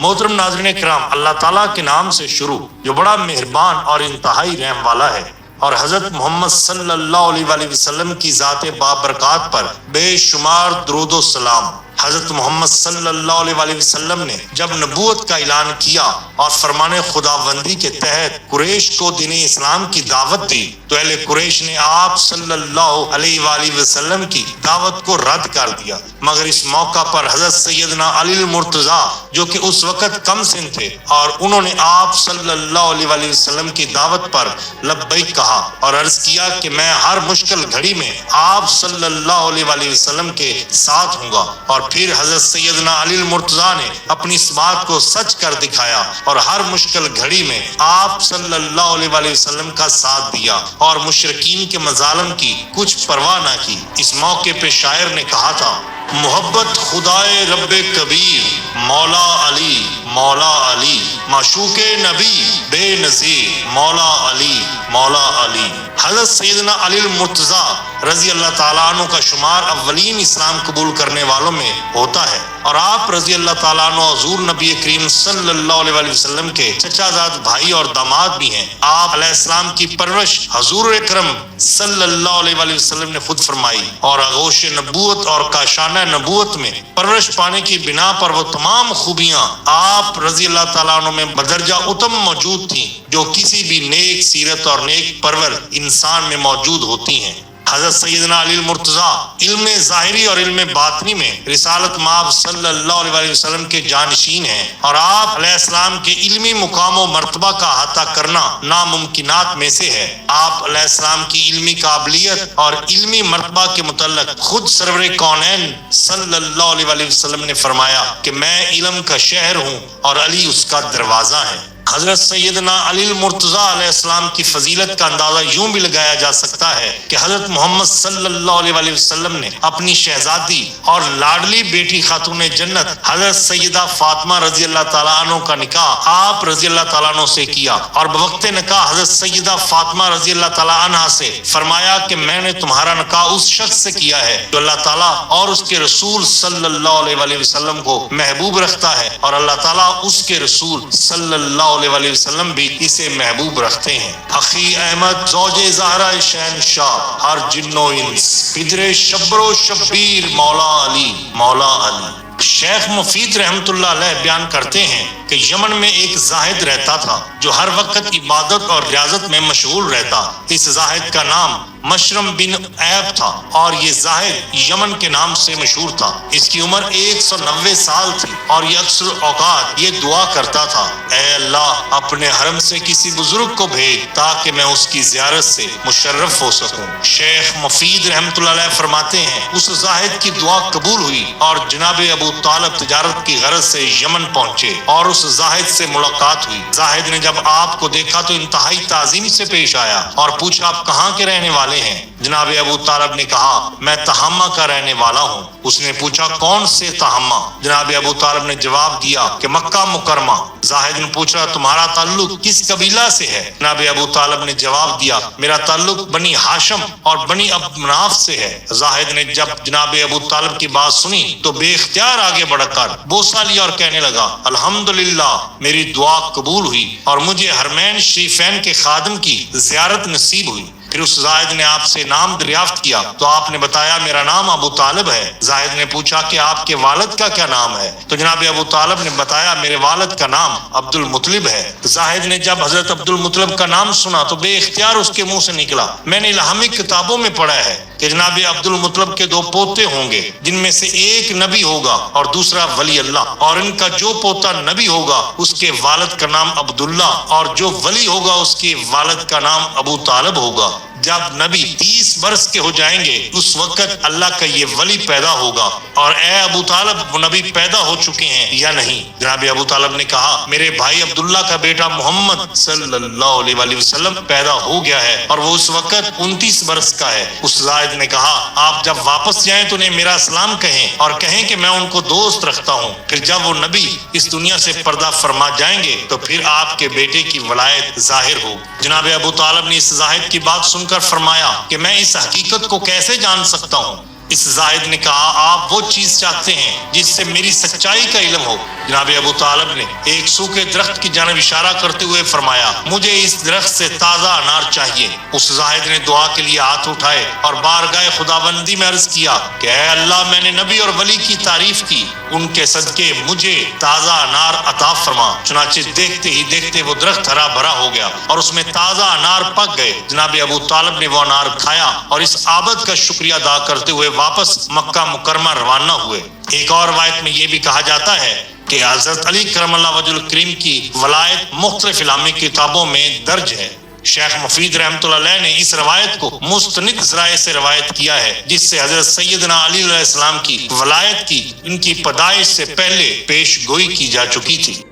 محترم ناظرین کرام، اللہ تعالیٰ کے نام سے شروع جو بڑا مہربان اور انتہائی رحم والا ہے، اور حضرت محمد صلی اللہ علیہ وآلہ وسلم کی ذات بابرکات پر بے شمار درود و سلام۔ حضرت محمد صلی اللہ علیہ وآلہ وسلم نے جب نبوت کا اعلان کیا اور فرمان خداوندی کے تحت قریش کو دین اسلام کی دعوت دی تو اہل قریش نے آپ صلی اللہ علیہ وآلہ وسلم کی دعوت کو رد کر دیا، مگر اس موقع پر حضرت سیدنا علی المرتضیٰ جو کہ اس وقت کم سن تھے اور انہوں نے آپ صلی اللہ علیہ وآلہ وسلم کی دعوت پر لبیک کہا اور عرض کیا کہ میں ہر مشکل گھڑی میں آپ صلی اللہ علیہ وآلہ وسلم کے ساتھ ہوں گا، اور پھر حضرت سیدنا علی المرتضیٰ نے اپنی اس بات کو سچ کر دکھایا اور ہر مشکل گھڑی میں آپ صلی اللہ علیہ وآلہ وسلم کا ساتھ دیا اور مشرکین کے مظالم کی کچھ پرواہ نہ کی۔ اس موقع پہ شاعر نے کہا تھا، محبت خدائے رب کبیر مولا علی مولا علی، معشوق نبی بے نظیر مولا علی مولا علی۔ حضرت سیدنا علی المرتضیٰ رضی اللہ تعالیٰ عنہ کا شمار اولین اسلام قبول کرنے والوں میں ہوتا ہے، اور آپ رضی اللہ تعالیٰ عنہ حضور نبی کریم صلی اللہ علیہ وآلہ وسلم کے چچا زاد بھائی اور داماد بھی ہیں۔ آپ علیہ السلام کی پرورش حضور اکرم صلی اللہ علیہ وآلہ وسلم نے خود فرمائی، اور آغوش نبوت اور کاشانہ نبوت میں پرورش پانے کی بنا پر وہ تمام خوبیاں آپ رضی اللہ تعالیٰ عنہ میں بدرجہ اتم موجود تھیں جو کسی بھی نیک سیرت اور نیک پرور انسان میں موجود ہوتی ہیں۔ حضرت سیدنا علی المرتضیٰ علم ظاہری اور علم باطنی میں رسالت مآب صلی اللہ علیہ وآلہ وسلم کے جانشین ہیں، اور آپ علیہ السلام کے علمی مقام و مرتبہ کا احاطہ کرنا ناممکنات میں سے ہے۔ آپ علیہ السلام کی علمی قابلیت اور علمی مرتبہ کے متعلق خود سرور کونین صلی اللہ علیہ وآلہ وسلم نے فرمایا کہ میں علم کا شہر ہوں اور علی اس کا دروازہ ہے۔ حضرت سیدنا علی المرتضیٰ علیہ السلام کی فضیلت کا اندازہ یوں بھی لگایا جا سکتا ہے کہ حضرت محمد صلی اللہ علیہ وآلہ وسلم نے اپنی شہزادی اور لاڈلی بیٹی خاتون جنت حضرت سیدہ فاطمہ رضی اللہ تعالیٰ عنہ کا نکاح آپ رضی اللہ تعالیٰ عنہ سے کیا، اور بوقت نکاح حضرت سیدہ فاطمہ رضی اللہ تعالیٰ عنہ سے فرمایا کہ میں نے تمہارا نکاح اس شخص سے کیا ہے جو اللہ تعالیٰ اور اس کے رسول صلی اللہ علیہ وآلہ وسلم کو محبوب رکھتا ہے، اور اللہ تعالیٰ اس کے رسول صلی اللہ علیہ وآلہ وسلم بھی اسے محبوب رکھتے ہیں۔ اخی احمد زوج زہرا شہنشاہ ہر جن و انس، پدر شبر و شبیر مولا علی مولا علی۔ شیخ مفید رحمت اللہ علیہ بیان کرتے ہیں کہ یمن میں ایک زاہد رہتا تھا جو ہر وقت عبادت اور ریاضت میں مشغول رہتا۔ اس زاہد کا نام مشرم بن عیب تھا، اور یہ زاہد یمن کے نام سے مشہور تھا۔ اس کی عمر 190 سال تھی، اور یہ اکثر اوقات یہ دعا کرتا تھا، اے اللہ اپنے حرم سے کسی بزرگ کو بھیج تاکہ میں اس کی زیارت سے مشرف ہو سکوں۔ شیخ مفید رحمت اللہ علیہ فرماتے ہیں اس زاہد کی دعا قبول ہوئی، اور جناب ابو طالب تجارت کی غرض سے یمن پہنچے اور اس زاہد سے ملاقات ہوئی۔ زاہد نے جب آپ کو دیکھا تو انتہائی تعظیم سے پیش آیا اور پوچھا، آپ کہاں کے رہنے والے ہیں؟ جناب ابو طالب نے کہا، میں تہامہ کا رہنے والا ہوں۔ اس نے پوچھا، کون سے تہامہ؟ جناب ابو طالب نے جواب دیا کہ مکہ مکرمہ۔ زاہد نے پوچھا، تمہارا تعلق کس قبیلہ سے ہے؟ جناب ابو طالب نے جواب دیا، میرا تعلق بنی ہاشم اور بنی عبد مناف سے ہے۔ زاہد نے جب جناب ابو طالب کی بات سنی تو بے اختیار آگے بڑھ کر بوسہ لیا اور کہنے لگا، الحمدللہ میری دعا قبول ہوئی اور مجھے حرمین شریفین کے خادم کی زیارت نصیب ہوئی۔ پھر اس زاہد نے آپ سے نام دریافت کیا تو آپ نے بتایا، میرا نام ابو طالب ہے۔ زاہد نے پوچھا کہ آپ کے والد کا کیا نام ہے؟ تو جناب ابو طالب نے بتایا، میرے والد کا نام عبد المطلب ہے۔ زاہد نے جب حضرت عبد المطلب کا نام سنا تو بے اختیار اس کے منہ سے نکلا، میں نے الہامی کتابوں میں پڑھا ہے کہ جناب عبد المطلب کے 2 پوتے ہوں گے، جن میں سے ایک نبی ہوگا اور دوسرا ولی اللہ، اور ان کا جو پوتا نبی ہوگا اس کے والد کا نام عبداللہ، اور جو ولی ہوگا اس کے والد کا نام ابو طالب ہوگا۔ جب نبی 30 برس کے ہو جائیں گے اس وقت اللہ کا یہ ولی پیدا ہوگا، اور اے ابو طالب وہ نبی پیدا ہو چکے ہیں یا نہیں؟ جناب ابو طالب نے کہا، میرے بھائی عبداللہ کا بیٹا محمد صلی اللہ علیہ وآلہ وسلم پیدا ہو گیا ہے اور وہ اس وقت 29 برس کا ہے۔ اس زاہد نے کہا، آپ جب واپس جائیں تو انہیں میرا سلام کہیں اور کہیں کہ میں ان کو دوست رکھتا ہوں۔ پھر جب وہ نبی اس دنیا سے پردہ فرما جائیں گے تو پھر آپ کے بیٹے کی ولایت ظاہر ہو۔ جناب ابو طالب نے اس زاہد کی بات سن کر فرمایا کہ میں اس حقیقت کو کیسے جان سکتا ہوں؟ اس زاہد نے کہا آپ وہ چیز چاہتے ہیں جس سے میری سچائی کا علم ہو؟ جناب ابو طالب نے ایک سوکھے درخت کی جانب اشارہ کرتے ہوئے فرمایا مجھے اس درخت سے تازہ انار چاہیے۔ اس زاہد نے دعا کے لیے ہاتھ اٹھائے اور بارگاہ خداوندی میں عرض کیا کہ اے اللہ میں نے نبی اور ولی کی تعریف کی، ان کے صدقے مجھے تازہ انار عطا فرما۔ چنانچہ دیکھتے ہی دیکھتے وہ درخت ہرا بھرا ہو گیا اور اس میں تازہ انار پک گئے۔ جناب ابو طالب نے وہ انار کھایا اور اس عابد کا شکریہ ادا کرتے ہوئے واپس مکہ مکرمہ روانہ ہوئے۔ ایک اور روایت میں یہ بھی کہا جاتا ہے کہ حضرت علی کرم اللہ وجہ الکریم کی ولایت مختلف اسلامی کتابوں میں درج ہے۔ شیخ مفید رحمۃ اللہ علیہ نے اس روایت کو مستند ذرائع سے روایت کیا ہے، جس سے حضرت سیدنا علی علیہ السلام کی ولایت کی ان کی پیدائش سے پہلے پیش گوئی کی جا چکی تھی۔